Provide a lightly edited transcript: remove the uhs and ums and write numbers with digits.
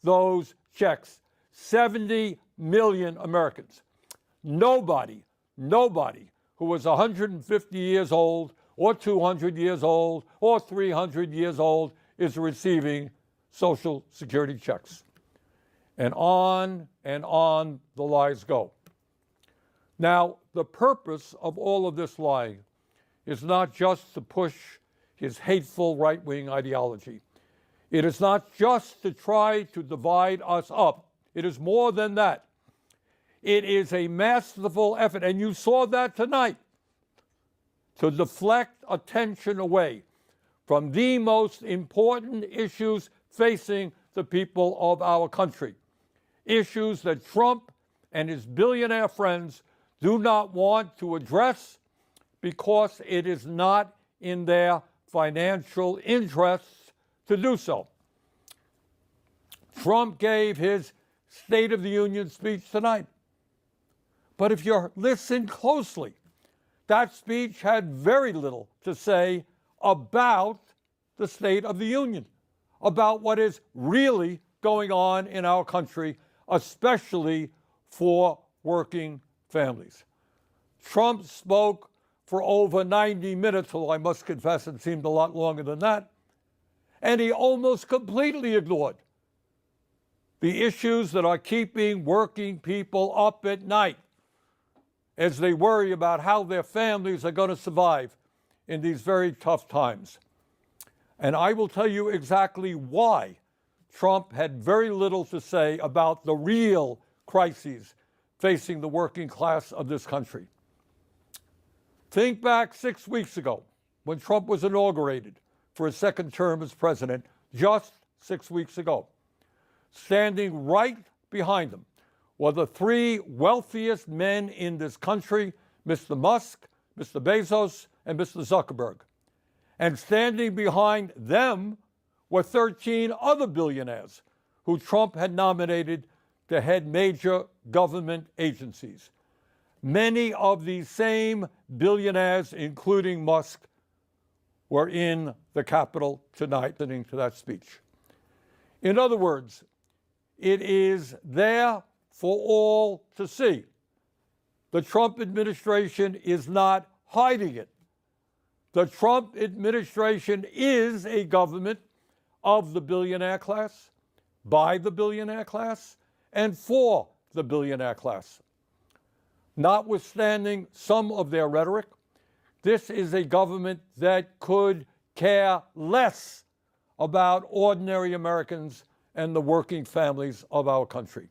those checks. 70 million Americans. Nobody who was 150 years old or 200 years old or 300 years old is receiving Social Security checks. And on the lies go. Now, the purpose of all of this lying is not just to push his hateful right-wing ideology. It is not just to try to divide us up. It is more than that. It is a masterful effort, and you saw that tonight, to deflect attention away from the most important issues facing the people of our country. Issues that Trump and his billionaire friends do not want to address because it is not in their financial interests to do so. Trump gave his State of the Union speech tonight. But if you listen closely, that speech had very little to say about the State of the Union, about what is really going on in our country, especially for working families. Trump spoke for over 90 minutes, although I must confess it seemed a lot longer than that, and he almost completely ignored the issues that are keeping working people up at night as they worry about how their families are going to survive in these very tough times. And I will tell you exactly why Trump had very little to say about the real crises facing the working class of this country. Think back 6 weeks ago when Trump was inaugurated for his second term as president, just 6 weeks ago. Standing right behind him were the three wealthiest men in this country, Mr. Musk, Mr. Bezos, and Mr. Zuckerberg. And standing behind them were 13 other billionaires who Trump had nominated to head major government agencies. Many of these same billionaires, including Musk, were in the Capitol tonight listening to that speech. In other words, it is there for all to see. The Trump administration is not hiding it. The Trump administration is a government of the billionaire class, by the billionaire class, and for the billionaire class. Notwithstanding some of their rhetoric, this is a government that could care less about ordinary Americans and the working families of our country.